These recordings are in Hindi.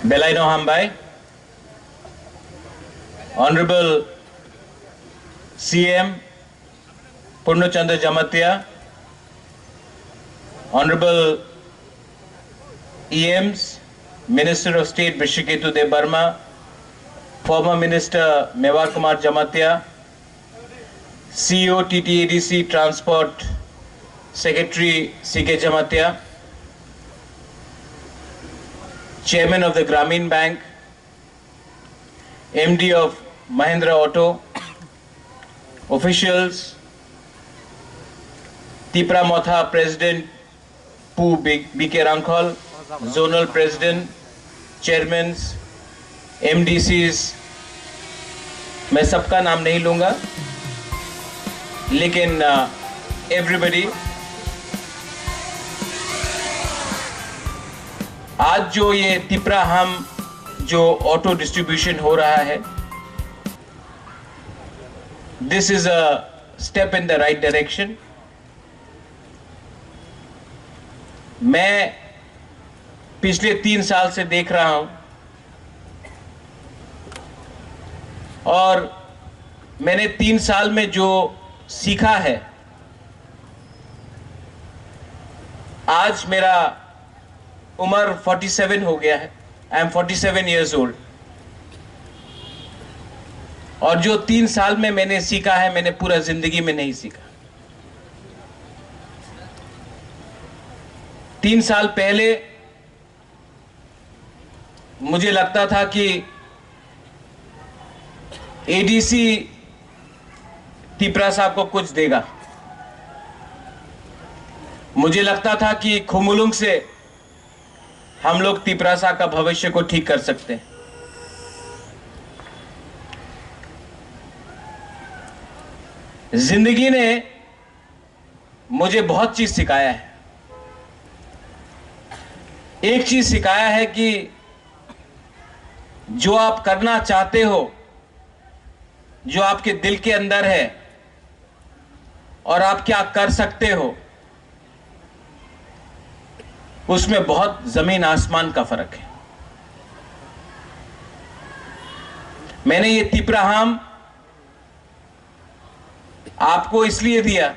Belaino Hambai, Honorable CM Purnachandra Jamatia, Honorable EMs, Minister of State Bishiketu De Burma, former Minister Mewar Kumar Jamatia, CEO TTADC Transport Secretary CK Jamatia, Chairman of the Grameen Bank, MD of Mahindra Auto, officials, Tipra Motha President Pu BK Rangkhol, Zonal President, Chairmen, MDCs, मैं सबका नाम नहीं लूँगा, लेकिन everybody, आज जो ये तिपरा हम जो ऑटो डिस्ट्रीब्यूशन हो रहा है, this is a step in the right direction. मैं पिछले 3 साल से देख रहा हूं और मैंने 3 साल में जो सीखा है, आज मेरा उम्र 47 हो गया है। I am 47 years old। और जो 3 साल में मैंने सीखा है, मैंने पूरा जिंदगी में नहीं सीखा। 3 साल पहले मुझे लगता था कि एडीसी तिपरा साहब को कुछ देगा। मुझे लगता था कि खुमुलुंग से हम लोग तिपरा साहब का भविष्य को ठीक कर सकते हैं। जिंदगी ने मुझे बहुत चीज सिखाया है। एक चीज सिखाया है कि जो आप करना चाहते हो, जो आपके दिल के अंदर है और आप क्या कर सकते हो, उसमें बहुत जमीन आसमान का फर्क है। मैंने ये तिपराहाम आपको इसलिए दिया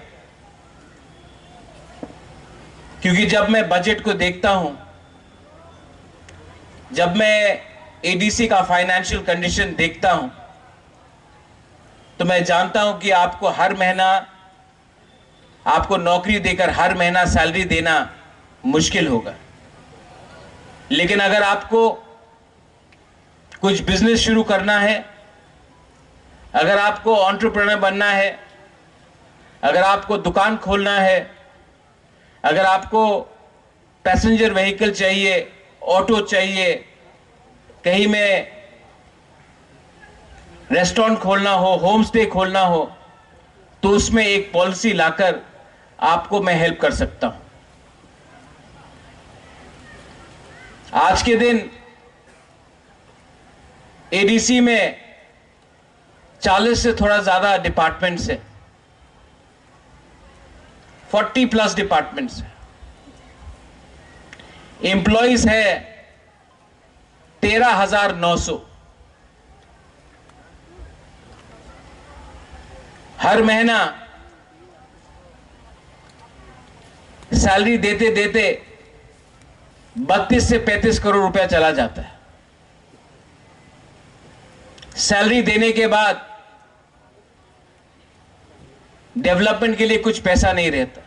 क्योंकि जब मैं बजट को देखता हूं, जब मैं एडीसी का फाइनेंशियल कंडीशन देखता हूं, तो मैं जानता हूं कि आपको हर महीना, आपको नौकरी देकर हर महीना सैलरी देना मुश्किल होगा। लेकिन अगर आपको कुछ बिजनेस शुरू करना है, अगर आपको एंटरप्रेन्योर बनना है, अगर आपको दुकान खोलना है, अगर आपको पैसेंजर व्हीकल चाहिए, ऑटो चाहिए, कहीं में रेस्टोरेंट खोलना हो, होम स्टे खोलना हो, तो उसमें एक पॉलिसी लाकर आपको मैं हेल्प कर सकता हूं। आज के दिन एडीसी में 40 से थोड़ा ज्यादा डिपार्टमेंट्स है, 40+ डिपार्टमेंट्स है। एम्प्लॉइज है 13,900। हर महीना सैलरी देते देते 32 से 35 करोड़ रुपया चला जाता है। सैलरी देने के बाद डेवलपमेंट के लिए कुछ पैसा नहीं रहता।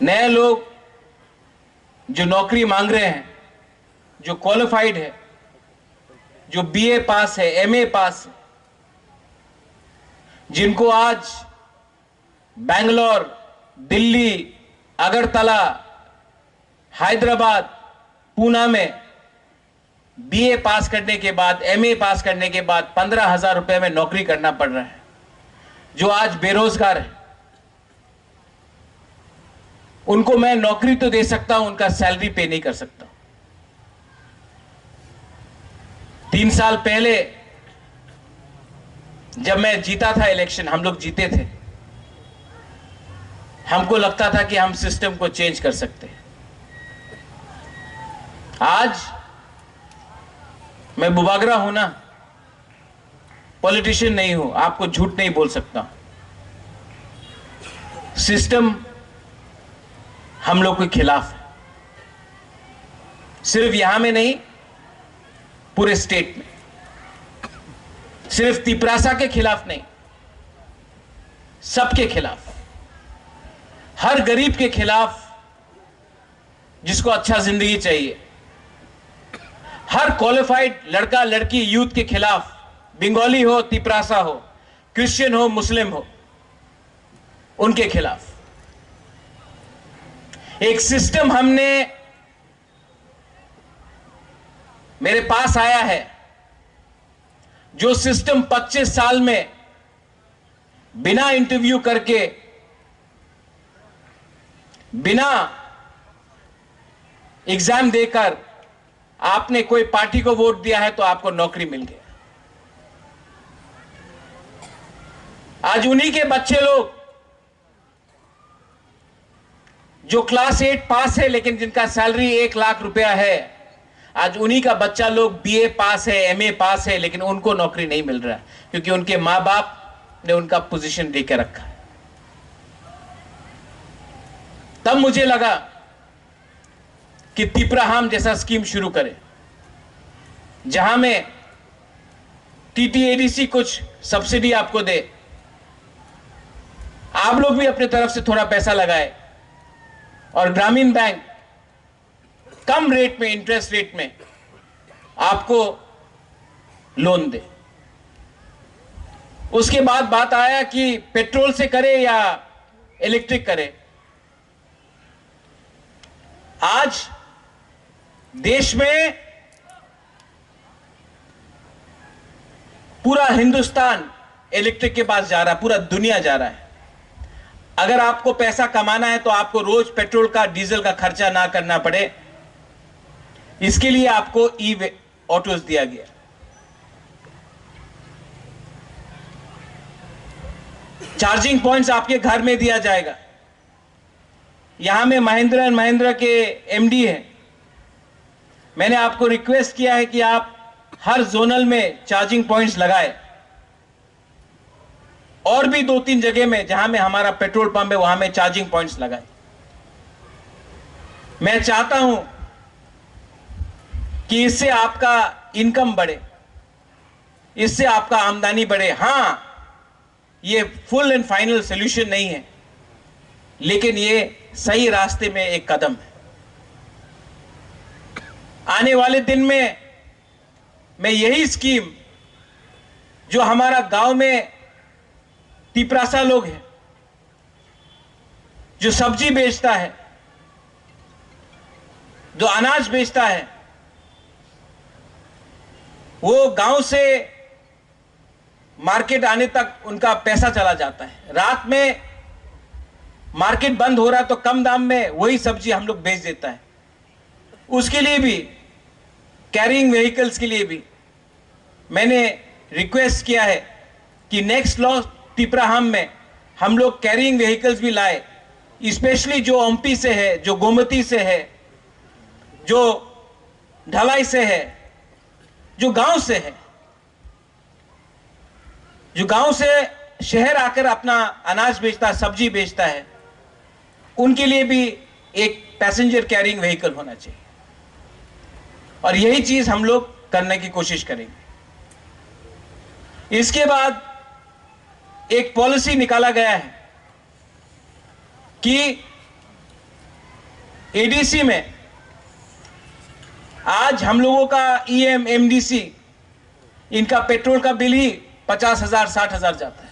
नए लोग जो नौकरी मांग रहे हैं, जो क्वालिफाइड है, जो बीए पास है, एमए पास है, जिनको आज बैंगलोर, दिल्ली, अगरतला, हैदराबाद, पूना में बीए पास करने के बाद, एमए पास करने के बाद 15,000 रुपए में नौकरी करना पड़ रहा है। जो आज बेरोजगार है, उनको मैं नौकरी तो दे सकता हूं, उनका सैलरी पे नहीं कर सकता। 3 साल पहले जब मैं जीता था इलेक्शन, हम लोग जीते थे, हमको लगता था कि हम सिस्टम को चेंज कर सकते हैं। आज मैं बुबागरा हूं ना, पॉलिटिशियन नहीं हूं, आपको झूठ नहीं बोल सकता। सिस्टम हम लोग के खिलाफ है, सिर्फ यहां में नहीं, पूरे स्टेट में। सिर्फ तिपरासा के खिलाफ नहीं, सबके खिलाफ, हर गरीब के खिलाफ जिसको अच्छा जिंदगी चाहिए, हर क्वालिफाइड लड़का लड़की यूथ के खिलाफ, बंगाली हो, तिपरासा हो, क्रिश्चियन हो, मुस्लिम हो, उनके खिलाफ एक सिस्टम हमने मेरे पास आया है, जो सिस्टम 25 साल में बिना इंटरव्यू करके, बिना एग्जाम देकर आपने कोई पार्टी को वोट दिया है तो आपको नौकरी मिल गया। आज उन्हीं के बच्चे लोग जो क्लास 8 पास है लेकिन जिनका सैलरी 1 लाख रुपया है, आज उन्हीं का बच्चा लोग बीए पास है, एमए पास है, लेकिन उनको नौकरी नहीं मिल रहा है क्योंकि उनके मां बाप ने उनका पोजीशन देके रखा है। तब मुझे लगा कि तिपराहाम जैसा स्कीम शुरू करें, जहां में टीटीएडीसी कुछ सब्सिडी आपको दे, आप लोग भी अपने तरफ से थोड़ा पैसा लगाए और ग्रामीण बैंक कम रेट में, इंटरेस्ट रेट में आपको लोन दे। उसके बाद बात आया कि पेट्रोल से करे या इलेक्ट्रिक करे। आज देश में पूरा हिंदुस्तान इलेक्ट्रिक के पास जा रहा है, पूरा दुनिया जा रहा है। अगर आपको पैसा कमाना है तो आपको रोज पेट्रोल का, डीजल का खर्चा ना करना पड़े, इसके लिए आपको ई ऑटोज दिया गया। चार्जिंग पॉइंट्स आपके घर में दिया जाएगा। यहां में महिंद्रा एंड महिंद्रा के एमडी हैं, मैंने आपको रिक्वेस्ट किया है कि आप हर जोनल में चार्जिंग पॉइंट्स लगाए, और भी 2-3 जगह में जहां में हमारा पेट्रोल पंप है वहां में चार्जिंग पॉइंट्स लगाए। मैं चाहता हूं कि इससे आपका इनकम बढ़े, इससे आपका आमदनी बढ़े। हां, ये फुल एंड फाइनल सॉल्यूशन नहीं है, लेकिन ये सही रास्ते में एक कदम है। आने वाले दिन में मैं यही स्कीम, जो हमारा गांव में तिपरासा लोग हैं, जो सब्जी बेचता है, जो अनाज बेचता है, वो गांव से मार्केट आने तक उनका पैसा चला जाता है। रात में मार्केट बंद हो रहा तो कम दाम में वही सब्जी हम लोग बेच देता है। उसके लिए भी, कैरिंग व्हीकल्स के लिए भी मैंने रिक्वेस्ट किया है कि नेक्स्ट लॉ तिपराहाम में हम लोग कैरिंग व्हीकल्स भी लाए, स्पेशली जो एमपी से है, जो गोमती से है, जो ढलाई से है, जो गांव से है, जो गांव से शहर आकर अपना अनाज बेचता है, सब्जी बेचता है, उनके लिए भी एक पैसेंजर कैरिंग व्हीकल होना चाहिए। और यही चीज हम लोग करने की कोशिश करेंगे। इसके बाद एक पॉलिसी निकाला गया है कि एडीसी में आज हम लोगों का ईएम, एमडीसी, इनका पेट्रोल का बिल ही 50,000 60,000 जाता है।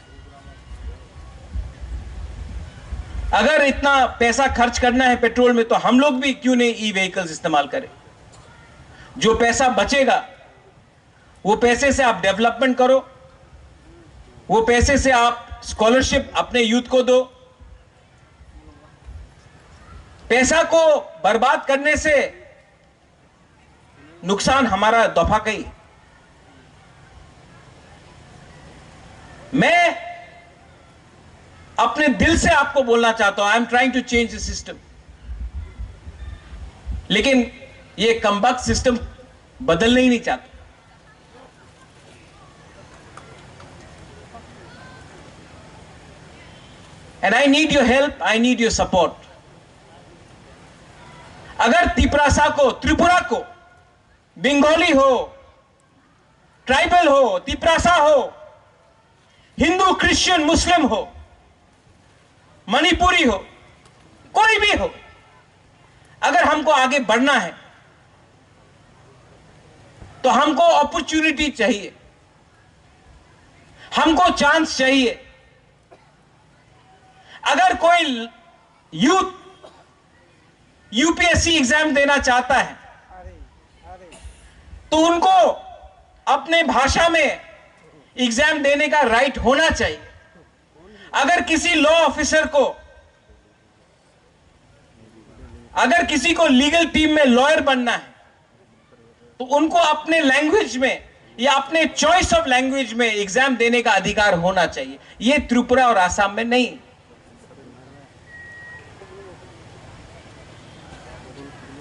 अगर इतना पैसा खर्च करना है पेट्रोल में तो हम लोग भी क्यों नहीं ई व्हीकल्स इस्तेमाल करें। जो पैसा बचेगा वो पैसे से आप डेवलपमेंट करो, वो पैसे से आप स्कॉलरशिप अपने यूथ को दो। पैसा को बर्बाद करने से नुकसान हमारा दफा का ही। अपने दिल से आपको बोलना चाहता हूं, I am trying to change the system. लेकिन ये कमबख्त सिस्टम बदलना ही नहीं चाहता। And I need your help, I need your support. अगर तिपरासा को, त्रिपुरा को, बंगाली हो, ट्राइबल हो, तिपरासा हो, हिंदू, क्रिश्चियन, मुस्लिम हो, मणिपुरी हो, कोई भी हो, अगर हमको आगे बढ़ना है तो हमको अपॉर्चुनिटी चाहिए, हमको चांस चाहिए। अगर कोई यूथ यूपीएससी एग्जाम देना चाहता है तो उनको अपने भाषा में एग्जाम देने का राइट होना चाहिए। अगर किसी लॉ ऑफिसर को, अगर किसी को लीगल टीम में लॉयर बनना है तो उनको अपने लैंग्वेज में या अपने चॉइस ऑफ लैंग्वेज में एग्जाम देने का अधिकार होना चाहिए। यह त्रिपुरा और आसाम में नहीं।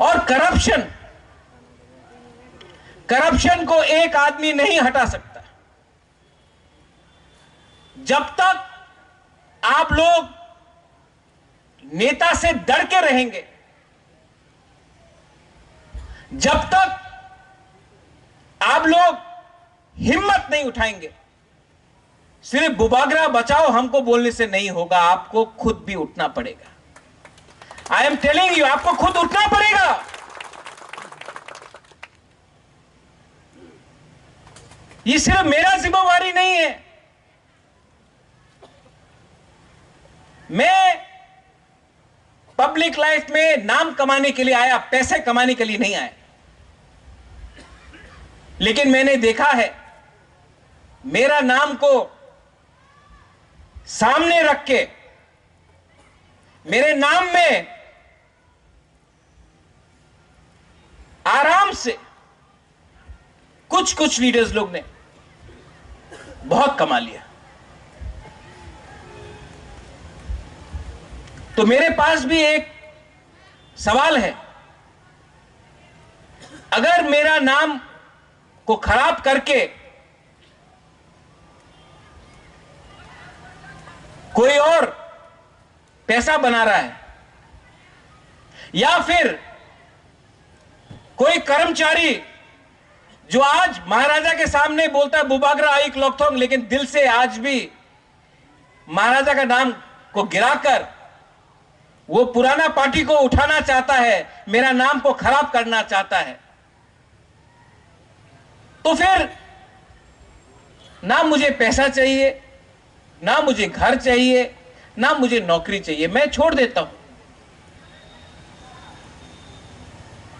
और करप्शन को एक आदमी नहीं हटा सकता। जब तक आप लोग नेता से डर के रहेंगे, जब तक आप लोग हिम्मत नहीं उठाएंगे, सिर्फ बुबागरा बचाओ हमको बोलने से नहीं होगा, आपको खुद भी उठना पड़ेगा। आई एम टेलिंग यू, आपको खुद उठना पड़ेगा। ये सिर्फ मेरा जिम्मेवारी नहीं है। मैं पब्लिक लाइफ में नाम कमाने के लिए आया, पैसे कमाने के लिए नहीं आया। लेकिन मैंने देखा है, मेरा नाम को सामने रख के, मेरे नाम में आराम से कुछ लीडर्स लोग ने बहुत कमा लिया। तो मेरे पास भी एक सवाल है, अगर मेरा नाम को खराब करके कोई और पैसा बना रहा है, या फिर कोई कर्मचारी जो आज महाराजा के सामने बोलता है बुबागरा आइक लोकथोंग, लेकिन दिल से आज भी महाराजा का नाम को गिराकर वो पुराना पार्टी को उठाना चाहता है, मेरा नाम को खराब करना चाहता है, तो फिर ना मुझे पैसा चाहिए, ना मुझे घर चाहिए, ना मुझे नौकरी चाहिए, मैं छोड़ देता हूं।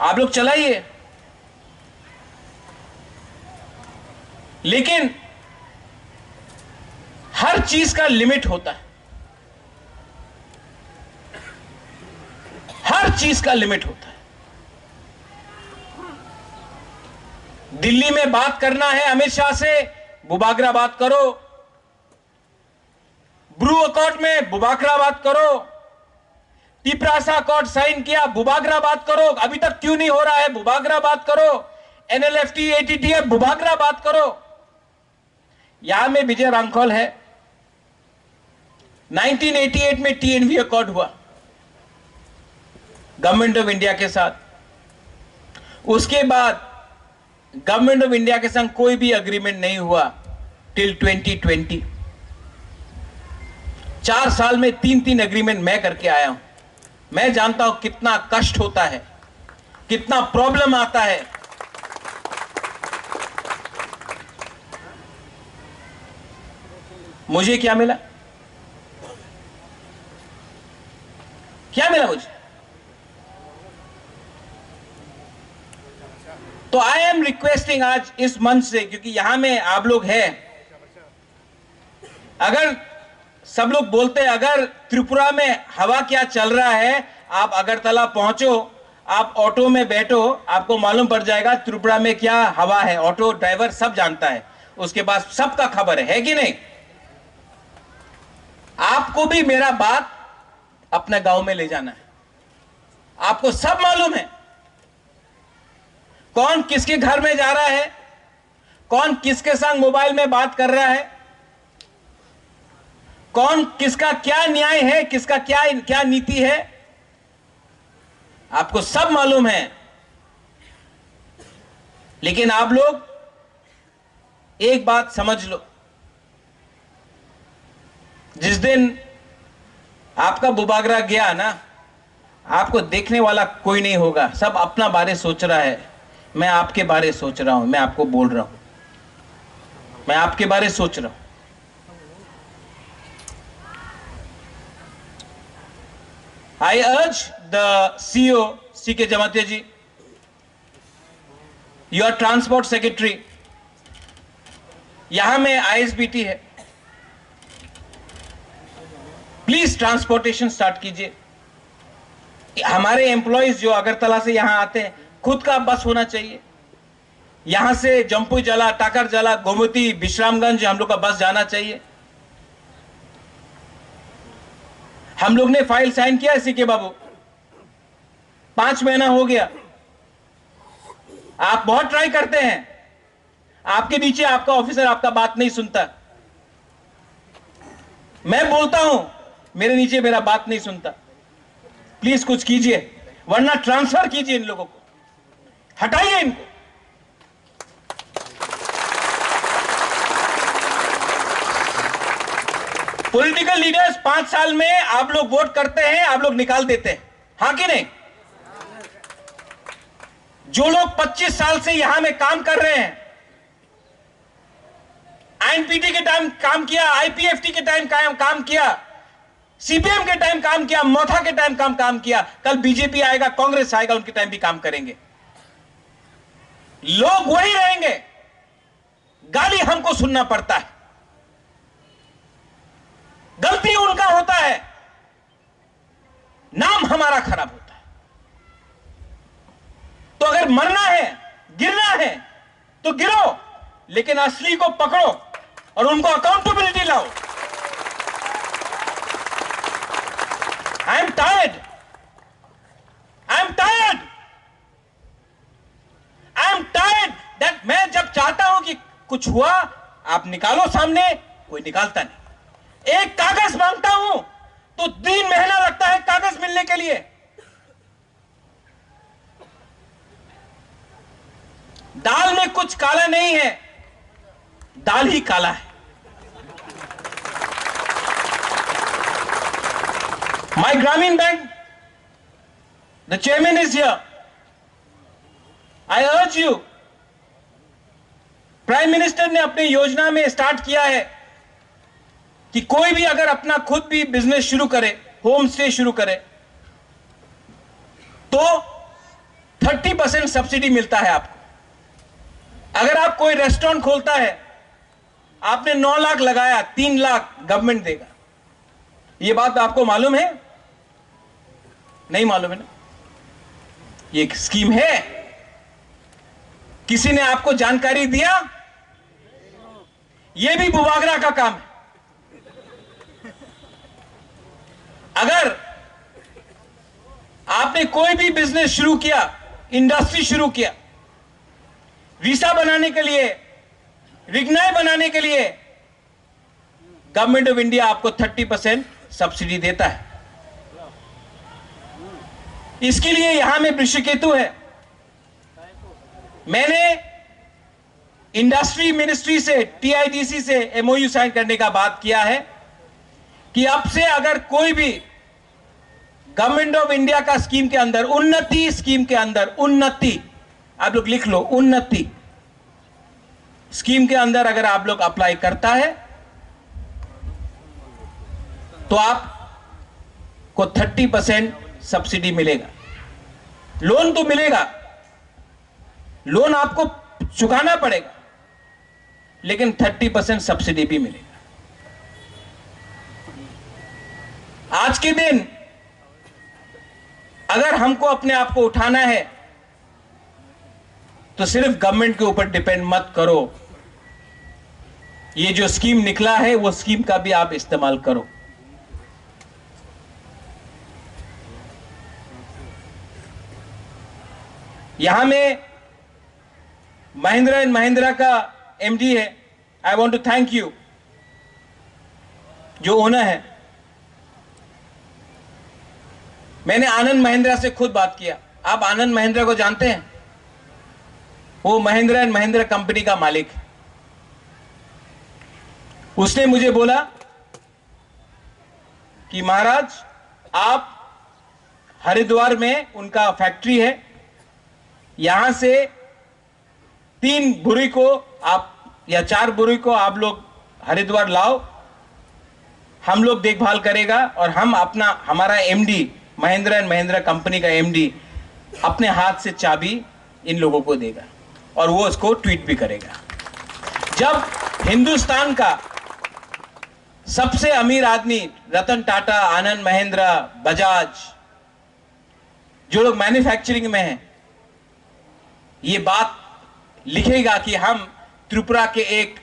आप लोग चलाइए। लेकिन हर चीज का लिमिट होता है, हर चीज का लिमिट होता है। दिल्ली में बात करना है अमित शाह से, बुबागरा बात करो। ब्रू अकॉर्ड में बुबागरा बात करो। तिपरासा अकॉर्ड साइन किया, बुबागरा बात करो। अभी तक क्यों नहीं हो रहा है, बुबागरा बात करो। एनएलएफटी एटीटीएफ, बुबागरा बात करो। यहां में विजय रांखोल है। 1988 में टीएनवी अकॉर्ड हुआ गवर्नमेंट ऑफ इंडिया के साथ। उसके बाद गवर्नमेंट ऑफ इंडिया के संग कोई भी अग्रीमेंट नहीं हुआ टिल 2020। 4 साल में 3 अग्रीमेंट मैं करके आया हूं। मैं जानता हूं कितना कष्ट होता है, कितना प्रॉब्लम आता है। मुझे क्या मिला, क्या मिला मुझे? तो आई एम रिक्वेस्टिंग आज इस मंच से, क्योंकि यहां में आप लोग हैं, अगर सब लोग बोलते हैं अगर त्रिपुरा में हवा क्या चल रहा है, आप अगरतला पहुंचो, आप ऑटो में बैठो, आपको मालूम पड़ जाएगा त्रिपुरा में क्या हवा है। ऑटो ड्राइवर सब जानता है, उसके पास सबका खबर है कि नहीं? आपको भी मेरा बात अपने गांव में ले जाना है। आपको सब मालूम है कौन किसके घर में जा रहा है, कौन किसके संग मोबाइल में बात कर रहा है, कौन किसका क्या न्याय है, किसका क्या क्या नीति है, आपको सब मालूम है। लेकिन आप लोग एक बात समझ लो, जिस दिन आपका बुबागरा गया ना, आपको देखने वाला कोई नहीं होगा। सब अपना बारे सोच रहा है। मैं आपके बारे सोच रहा हूं, मैं आपको बोल रहा हूं, मैं आपके बारे सोच रहा हूं। I urge the CEO, C.K. Jamatia ji, your transport secretary, यहां में ISBT है, प्लीज ट्रांसपोर्टेशन स्टार्ट कीजिए। हमारे एम्प्लॉइज जो अगरतला से यहां आते हैं, खुद का बस होना चाहिए। यहां से जम्पू जला, टाकर जला, गोमती, विश्रामगंज हम लोग का बस जाना चाहिए। हम लोग ने फाइल साइन किया सीके बाबू, 5 महीना हो गया। आप बहुत ट्राई करते हैं, आपके नीचे आपका ऑफिसर आपका बात नहीं सुनता। मैं बोलता हूं, मेरे नीचे मेरा बात नहीं सुनता। प्लीज कुछ कीजिए, वरना ट्रांसफर कीजिए इन लोगों को, हटाइए इनको। पॉलिटिकल लीडर्स 5 साल में आप लोग वोट करते हैं, आप लोग निकाल देते हैं, हां कि नहीं? जो लोग 25 साल से यहां में काम कर रहे हैं, आईएनपीटी के टाइम काम किया, आईपीएफटी के टाइम काम किया, सीपीएम के टाइम काम किया, मोथा के टाइम काम किया, कल बीजेपी आएगा, कांग्रेस आएगा, उनके टाइम भी काम करेंगे। लोग वही रहेंगे, गाली हमको सुनना पड़ता है, गलती उनका होता है, नाम हमारा खराब होता है। तो अगर मरना है, गिरना है तो गिरो, लेकिन असली को पकड़ो और उनको अकाउंटेबिलिटी लाओ। I am tired, I am tired, I am tired that मैं जब चाहता हूं कि कुछ हुआ, आप निकालो सामने, कोई निकालता नहीं। एक कागज मांगता हूं तो 3 महीना लगता है कागज मिलने के लिए। दाल में कुछ काला नहीं है, दाल ही काला है। My Grameen Bank, the chairman is here. I urge you, prime minister ने अपनी योजना में स्टार्ट किया है कि कोई भी अगर अपना खुद भी बिजनेस शुरू करे, होम स्टे शुरू करे, तो 30% सब्सिडी मिलता है आपको। अगर आप कोई रेस्टोरेंट खोलता है, आपने 9 लाख लगाया, 3 लाख गवर्नमेंट देगा। ये बात आपको मालूम है? नहीं मालूम है ना? ये एक स्कीम है, किसी ने आपको जानकारी दिया? ये भी बुबागरा का काम है। अगर आपने कोई भी बिजनेस शुरू किया, इंडस्ट्री शुरू किया, वीसा बनाने के लिए, रिग्नाई बनाने के लिए, गवर्नमेंट ऑफ इंडिया आपको 30% सब्सिडी देता है। इसके लिए यहां में वृषकेतु है। मैंने इंडस्ट्री मिनिस्ट्री से, टीआईडीसी से एमओयू साइन करने का बात किया है कि अब से अगर कोई भी गवर्नमेंट ऑफ इंडिया का स्कीम के अंदर, उन्नति स्कीम के अंदर, उन्नति आप लोग लिख लो, उन्नति स्कीम के अंदर अगर आप लोग अप्लाई करता है तो आपको 30% सब्सिडी मिलेगा। लोन तो मिलेगा, लोन आपको चुकाना पड़ेगा, लेकिन 30% सब्सिडी भी मिलेगा। आज के दिन अगर हमको अपने आप को उठाना है तो सिर्फ गवर्नमेंट के ऊपर डिपेंड मत करो। ये जो स्कीम निकला है वो स्कीम का भी आप इस्तेमाल करो। यहां में महिंद्रा एंड महिंद्रा का एमडी है, I want to thank you, जो ओनर है। मैंने आनंद महिंद्रा से खुद बात किया। आप आनंद महिंद्रा को जानते हैं? वो महिंद्रा एंड महिंद्रा कंपनी का मालिक है। उसने मुझे बोला कि महाराज, आप हरिद्वार में उनका फैक्ट्री है, यहां से 3 बुरी को आप या 4 बुरी को आप लोग हरिद्वार लाओ, हम लोग देखभाल करेगा और हम हमारा MD, Mahindra and Mahindra company का एमडी अपने हाथ से चाबी इन लोगों को देगा और वो उसको ट्वीट भी करेगा। जब हिंदुस्तान का सबसे अमीर आदमी रतन टाटा, आनंद महिंद्रा, बजाज, जो लोग मैन्युफैक्चरिंग में हैं, ये बात लिखेगा कि हम त्रिपुरा के एक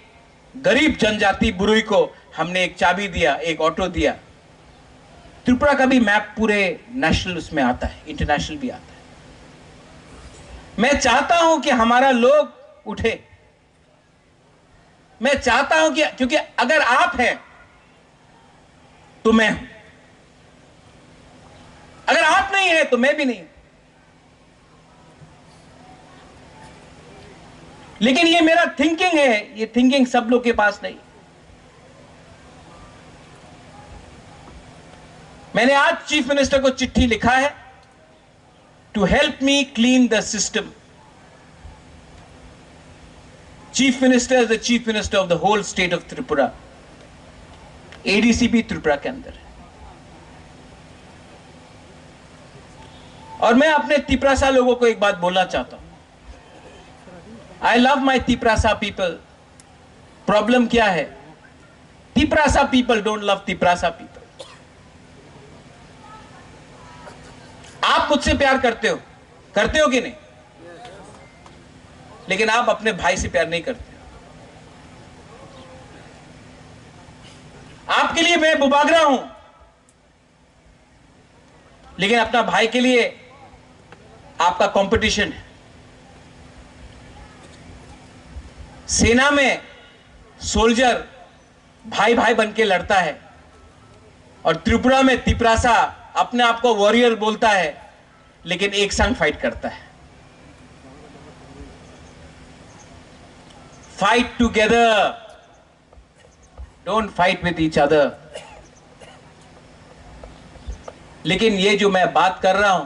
गरीब जनजाति बुरुई को हमने एक चाबी दिया, एक ऑटो दिया। त्रिपुरा का भी मैप पूरे नेशनल उसमें आता है, इंटरनेशनल भी आता है। मैं चाहता हूं कि हमारा लोग उठे। मैं चाहता हूं कि, क्योंकि अगर आप हैं तो मैं हूं, अगर आप नहीं है तो मैं भी नहीं। लेकिन ये मेरा थिंकिंग है, ये थिंकिंग सब लोग के पास नहीं। मैंने आज चीफ मिनिस्टर को चिट्ठी लिखा है to help me clean the system. Chief minister is the chief minister of the whole state of Tripura. ADC भी त्रिपुरा के अंदर है। और मैं अपने तिपरासा लोगों को एक बात बोलना चाहता हूं। I love my Tiprasa people. Problem क्या है? Tiprasa people don't love Tiprasa people. आप मुझसे प्यार करते हो कि नहीं? लेकिन आप अपने भाई से प्यार नहीं करते। आपके लिए मैं बुबागरा हूं, लेकिन अपना भाई के लिए आपका कंपटीशन है। सेना में सोल्जर भाई भाई बन के लड़ता है और त्रिपुरा में तिपरासा अपने आप को वॉरियर बोलता है, लेकिन एक संग फाइट करता है। Fight together, don't fight with each other. लेकिन ये जो मैं बात कर रहा हूं,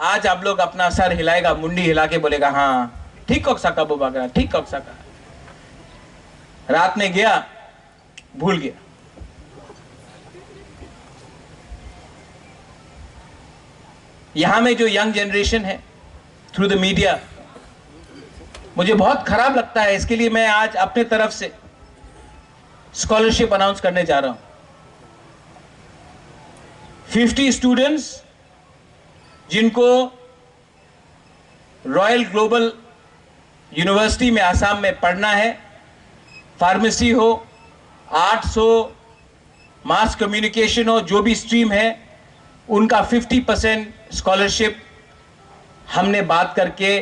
आज आप लोग अपना सर हिलाएगा, मुंडी हिला के बोलेगा हाँ ठीक कौक सका बुबागरा, ठीक कौक सका। रात में गया, भूल गया। यहां में जो यंग जनरेशन है, थ्रू द मीडिया, मुझे बहुत खराब लगता है। इसके लिए मैं आज अपने तरफ से स्कॉलरशिप अनाउंस करने जा रहा हूं। 50 स्टूडेंट्स जिनको रॉयल ग्लोबल यूनिवर्सिटी में आसाम में पढ़ना है, फार्मेसी हो, आर्ट्स हो, मास कम्युनिकेशन हो, जो भी स्ट्रीम है, उनका 50% स्कॉलरशिप हमने बात करके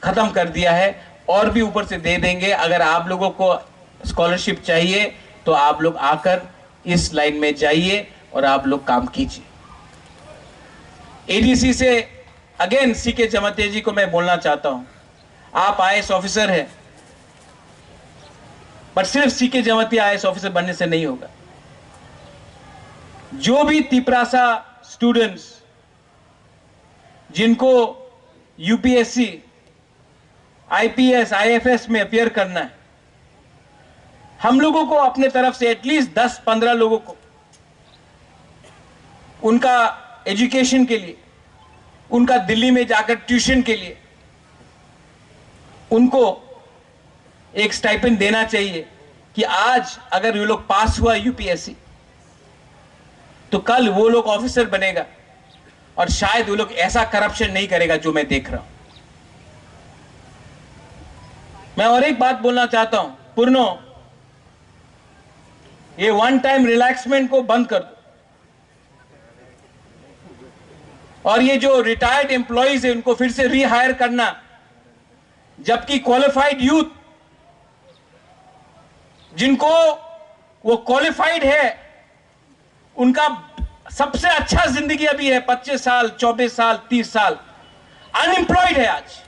खत्म कर दिया है और भी ऊपर से दे देंगे। अगर आप लोगों को स्कॉलरशिप चाहिए तो आप लोग आकर इस लाइन में जाइए और आप लोग काम कीजिए। एडीसी से अगेन सीके जमतिया जी को मैं बोलना चाहता हूं, आप आईएएस ऑफिसर हैं, पर सिर्फ सीके जमतिया आईएएस ऑफिसर बनने से नहीं होगा। जो भी तिपरासा स्टूडेंट्स जिनको यूपीएससी, आईपीएस, आईएफएस में अपियर करना है, हम लोगों को अपने तरफ से एटलीस्ट 10-15 लोगों को उनका एजुकेशन के लिए, उनका दिल्ली में जाकर ट्यूशन के लिए उनको एक स्टाइपेंड देना चाहिए कि आज अगर ये लोग पास हुआ यूपीएससी तो कल वो लोग ऑफिसर बनेगा और शायद वो लोग ऐसा करप्शन नहीं करेगा जो मैं देख रहा हूं। मैं और एक बात बोलना चाहता हूं, पूर्णो, ये वन टाइम रिलैक्समेंट को बंद कर दो और ये जो रिटायर्ड एम्प्लॉइज है उनको फिर से रीहायर करना, जबकि क्वालिफाइड यूथ जिनको वो क्वालिफाइड है उनका सबसे अच्छा जिंदगी अभी है 25 साल, 24 साल, 30 साल, अनएम्प्लॉयड है आज।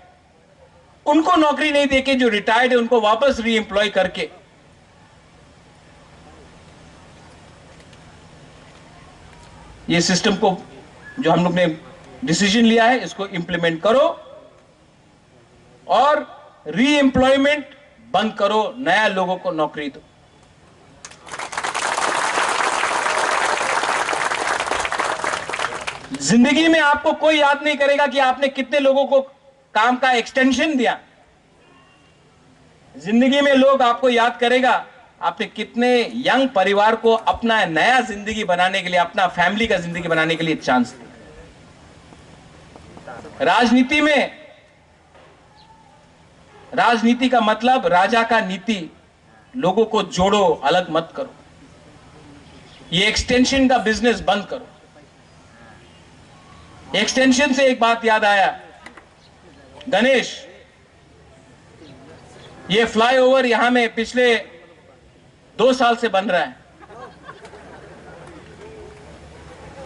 उनको नौकरी नहीं देके जो रिटायर्ड है उनको वापस री एम्प्लॉय करके ये सिस्टम को जो हम लोग ने डिसीजन लिया है इसको इंप्लीमेंट करो और री एम्प्लॉयमेंट बंद करो, नया लोगों को नौकरी दो। जिंदगी में आपको कोई याद नहीं करेगा कि आपने कितने लोगों को काम का एक्सटेंशन दिया। जिंदगी में लोग आपको याद करेगा आपने कितने यंग परिवार को अपना नया जिंदगी बनाने के लिए, अपना फैमिली का जिंदगी बनाने के लिए चांस दिया। राजनीति का मतलब राजा का नीति, लोगों को जोड़ो, अलग मत करो। ये एक्सटेंशन का बिजनेस बंद करो। एक्सटेंशन से एक बात याद आया, गणेश, ये फ्लाईओवर यहां में पिछले 2 साल से बन रहा है।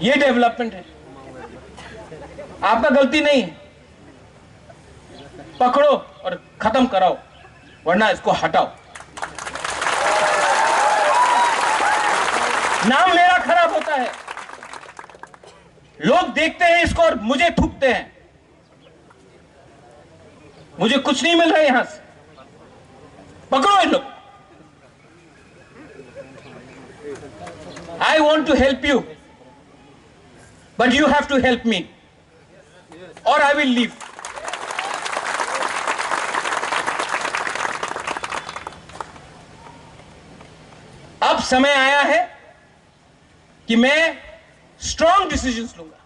ये डेवलपमेंट है, आपका गलती नहीं है। पकड़ो और खत्म कराओ, वरना इसको हटाओ। नाम मेरा खराब होता है, लोग देखते हैं इसको और मुझे थूकते हैं। मुझे कुछ नहीं मिल रहा है यहां से। पकड़ो इन लोग। I want to help you, but you have to help me, or I will leave. अब समय आया है कि मैं स्ट्रॉन्ग डिसीजंस लूंगा।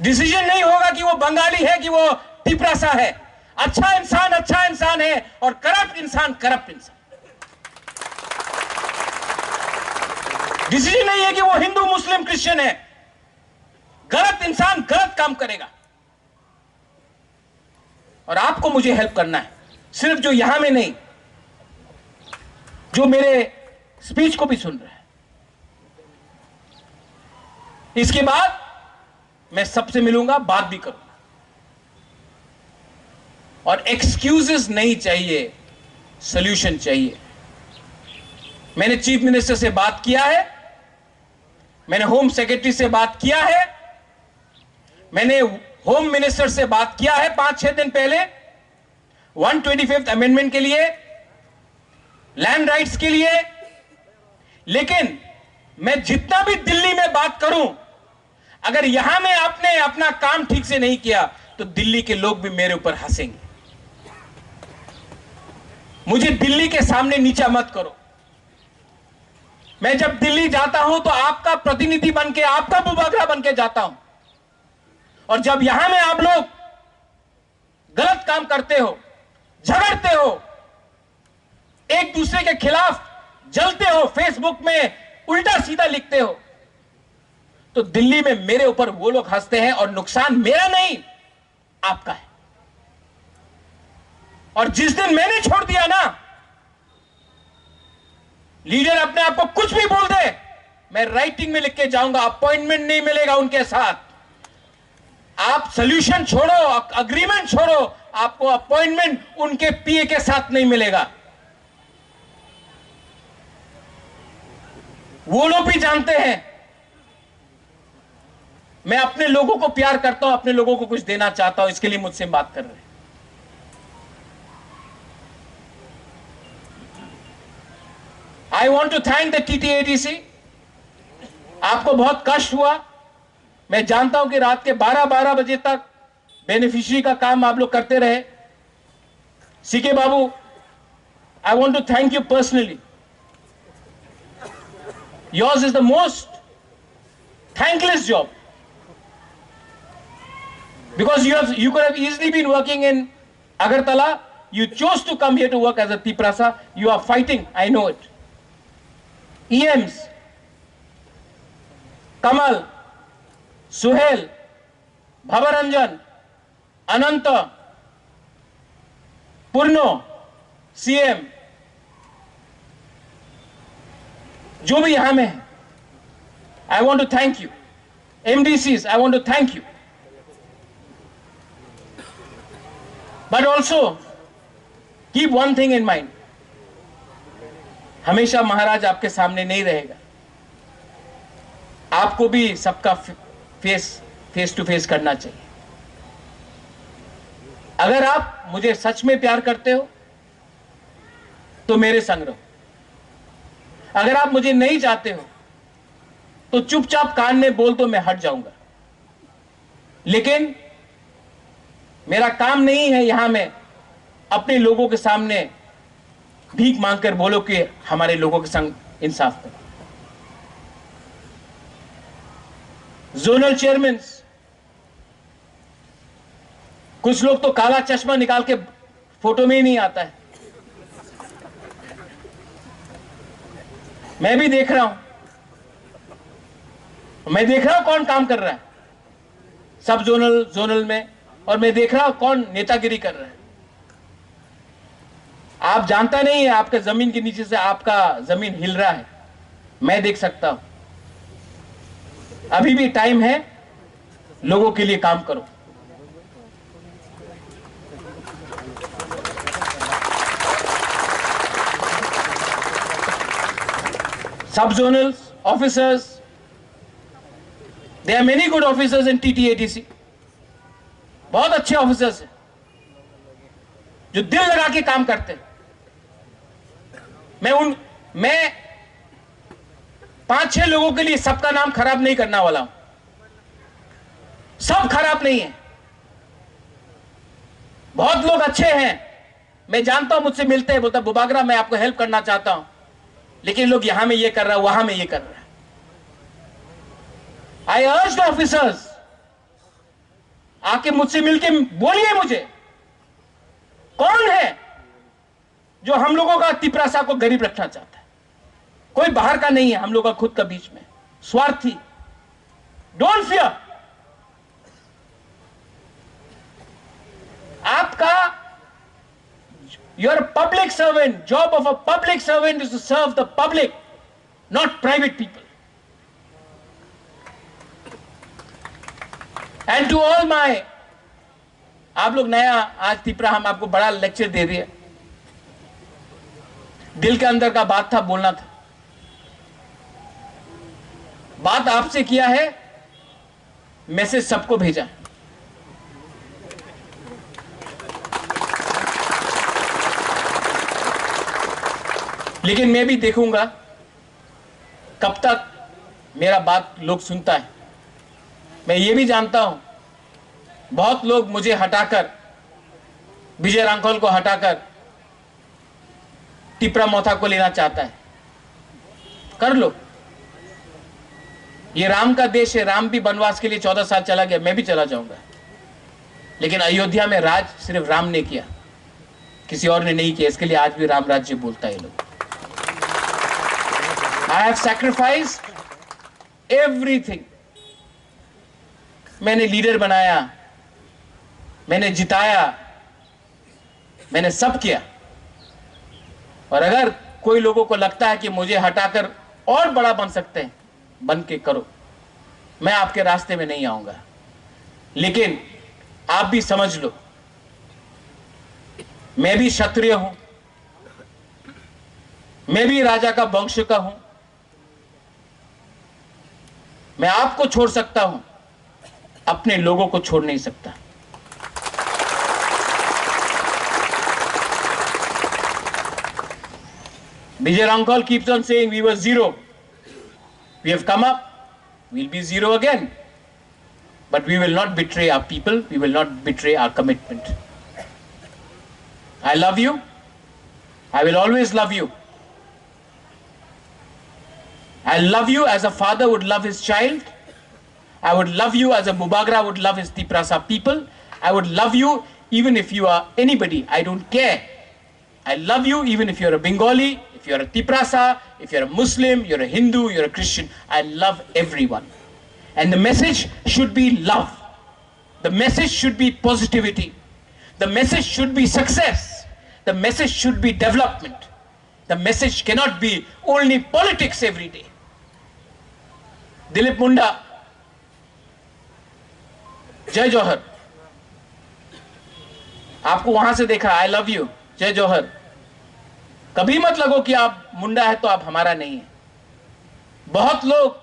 डिसीजन नहीं होगा कि वो बंगाली है कि वो टिपरासा है। अच्छा इंसान है और करप्ट इंसान। डिसीजन नहीं है कि वो हिंदू, मुस्लिम, क्रिश्चियन है। गलत इंसान गलत काम करेगा। और आपको मुझे हेल्प करना है, सिर्फ जो यहां में नहीं, जो मेरे स्पीच को भी सुन रहे हैं। इसके बाद मैं सबसे मिलूंगा, बात भी करूंगा। और एक्सक्यूजेस नहीं चाहिए, सॉल्यूशन चाहिए। मैंने चीफ मिनिस्टर से बात किया है, मैंने होम सेक्रेटरी से बात किया है, मैंने होम मिनिस्टर से बात किया है 5-6 दिन पहले 125th अमेंडमेंट के लिए, लैंड राइट्स के लिए। लेकिन मैं जितना भी दिल्ली में बात करूं, अगर यहां में आपने अपना काम ठीक से नहीं किया तो दिल्ली के लोग भी मेरे ऊपर हंसेंगे। मुझे दिल्ली के सामने नीचा मत करो। मैं जब दिल्ली जाता हूं तो आपका प्रतिनिधि बनके, आपका बुबागरा बनके जाता हूं। और जब यहां में आप लोग गलत काम करते हो, झगड़ते हो, एक दूसरे के खिलाफ जलते हो, फेसबुक में उल्टा सीधा लिखते हो, तो दिल्ली में मेरे ऊपर वो लोग हंसते हैं और नुकसान मेरा नहीं, आपका है। और जिस दिन मैंने छोड़ दिया ना, लीडर अपने आप को कुछ भी बोल दे, मैं राइटिंग में लिख के जाऊंगा, अपॉइंटमेंट नहीं मिलेगा उनके साथ। आप सॉल्यूशन छोड़ो, अग्रीमेंट छोड़ो, आपको अपॉइंटमेंट उनके पीए के साथ नहीं मिलेगा। वो लोग भी जानते हैं मैं अपने लोगों को प्यार करता हूं, अपने लोगों को कुछ देना चाहता हूं, इसके लिए मुझसे बात कर रहे हैं। I want to thank the TTADC। आपको बहुत कष्ट हुआ, मैं जानता हूं कि रात के 12-12 बजे तक बेनिफिशियरी का काम आप लोग करते रहे। CK Babu, I want to thank you personally. Yours is the most thankless job, because you could have easily been working in Agartala. You chose to come here to work as a Tiprasa. You are fighting, I know it. EMs, Kamal, Suhel, Bhavranjan, Anant, Purno, CM, जो भी यहां में है, I want to thank you. MDCs, I want to thank you. But also, keep one thing in mind. हमेशा महाराज आपके सामने नहीं रहेगा. आपको भी सबका फेस टू फेस करना चाहिए. अगर आप मुझे सच में प्यार करते हो तो मेरे संग रहो. अगर आप मुझे नहीं चाहते हो तो चुपचाप कान में बोल तो मैं हट जाऊंगा. लेकिन मेरा काम नहीं है यहां में अपने लोगों के सामने भीख मांगकर बोलो कि हमारे लोगों के संग इंसाफ करो. जोनल चेयरमैन, कुछ लोग तो काला चश्मा निकाल के फोटो में ही नहीं आता है. मैं भी देख रहा हूं. मैं देख रहा हूं कौन काम कर रहा है सब जोनल में, और मैं देख रहा हूं कौन नेतागिरी कर रहा है. आप जानता नहीं है आपके जमीन के नीचे से आपका जमीन हिल रहा है. मैं देख सकता हूं. अभी भी टाइम है, लोगों के लिए काम करो. सब zonal officers, there are many good officers in TTADC. बहुत अच्छे ऑफिसर्स हैं जो दिल लगा के काम करते हैं. मैं 5-6 लोगों के लिए सबका नाम खराब नहीं करना वाला हूं. सब खराब नहीं है, बहुत लोग अच्छे हैं. मैं जानता हूं, मुझसे मिलते हैं, बोलता बुबागरा मैं आपको हेल्प करना चाहता हूं, लेकिन लोग यहां में ये कर रहा है, वहां में ये कर रहा है. I urged officers, आके मुझसे मिलके बोलिए मुझे कौन है जो हम लोगों का तिपरासा को गरीब रखना चाहता है. कोई बाहर का नहीं है, हम लोग का खुद का बीच में स्वार्थी. Don't fear. आपका your public servant, job of a public servant is to serve the public, not private people. And to all my, आप लोग नया आज तिपरा हम आपको बड़ा लेक्चर दे दिया. दिल के अंदर का बात था, बोलना था. बात आपसे किया है, मैसेज सबको भेजा. लेकिन मैं भी देखूंगा कब तक मेरा बात लोग सुनता है. मैं ये भी जानता हूं बहुत लोग मुझे हटाकर, विजय रांखोल को हटाकर टिपरा मोथा को लेना चाहता है. कर लो. ये राम का देश है. राम भी वनवास के लिए 14 साल चला गया, मैं भी चला जाऊंगा. लेकिन अयोध्या में राज सिर्फ राम ने किया, किसी और ने नहीं किया. इसके लिए आज भी राम राज्य बोलता है लोग. I have sacrificed everything. मैंने लीडर बनाया, मैंने जिताया, मैंने सब किया. और अगर कोई लोगों को लगता है कि मुझे हटाकर और बड़ा बन सकते हैं, बन के करो. मैं आपके रास्ते में नहीं आऊंगा. लेकिन आप भी समझ लो, मैं भी क्षत्रिय हूं, मैं भी राजा का वंश का हूं. मैं आपको छोड़ सकता हूं, अपने लोगों को छोड़ नहीं सकता. Vijay Rankol keeps on saying we were zero. We have come up, we'll be zero again. But we will not betray our people, we will not betray our commitment. I love you. I will always love you. I love you as a father would love his child. I would love you as a Bubagra would love his Tiprasa people. I would love you even if you are anybody. I don't care. I love you even if you're a Bengali, if you're a Tiprasa, if you're a Muslim, you're a Hindu, you're a Christian. I love everyone. And the message should be love. The message should be positivity. The message should be success. The message should be development. The message cannot be only politics every day. Dilip मुंडा, जय जौहर. आपको वहां से देखा, आई लव यू, जय जौहर. कभी मत लगो कि आप मुंडा है तो आप हमारा नहीं है. बहुत लोग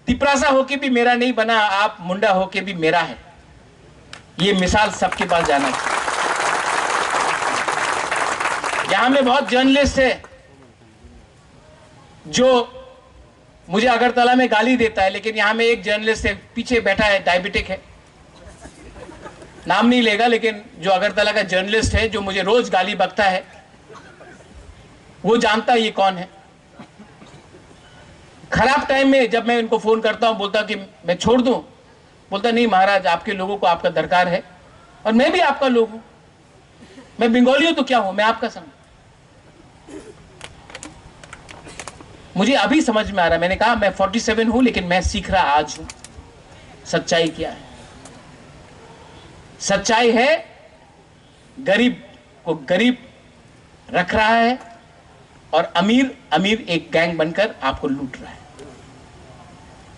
तिपरासा होके भी मेरा नहीं बना, आप मुंडा होके भी मेरा है. ये मिसाल सबके पास जाना चाहिए. यहां में बहुत जर्नलिस्ट है जो मुझे अगरतला में गाली देता है, लेकिन यहां में एक जर्नलिस्ट है पीछे बैठा है, डायबिटिक है, नाम नहीं लेगा, लेकिन जो अगरतला का जर्नलिस्ट है जो मुझे रोज गाली बकता है, वो जानता है ये कौन है. खराब टाइम में जब मैं इनको फोन करता हूं, बोलता कि मैं छोड़ दूं, बोलता नहीं महाराज, आपके लोगों को आपका दरकार है और मैं भी आपका लोग हूं. मैं बंगाली हूं तो क्या हूं, मैं आपका समझ. मुझे अभी समझ में आ रहा है. मैंने कहा मैं 47 हूं, लेकिन मैं सीख रहा आज हूं सच्चाई क्या है. सच्चाई है गरीब को गरीब रख रहा है और अमीर अमीर एक गैंग बनकर आपको लूट रहा है.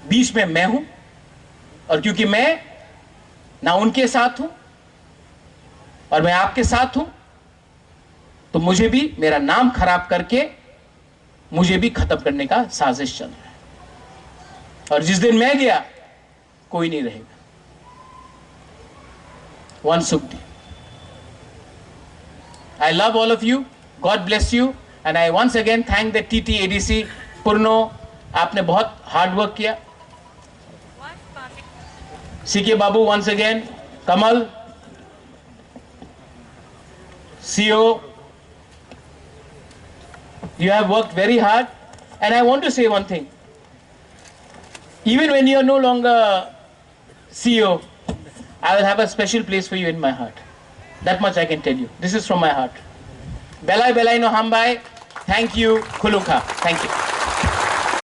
बीच में मैं हूं, और क्योंकि मैं ना उनके साथ हूं और मैं आपके साथ हूं, तो मुझे भी मेरा नाम खराब करके मुझे भी खत्म करने का साजिश चल रहा है. और जिस दिन मैं गया कोई नहीं रहेगा. वन सुखदी. I love all of you. God bless you. And I once again thank the TTADC. Purno, आपने बहुत हार्ड वर्क किया. CK babu, once again, Kamal, CEO, you have worked very hard, and I want to say one thing. Even when you are no longer CEO, I will have a special place for you in my heart. That much I can tell you. This is from my heart. Belai belai no hambai. Thank you, Khulukha. Thank you.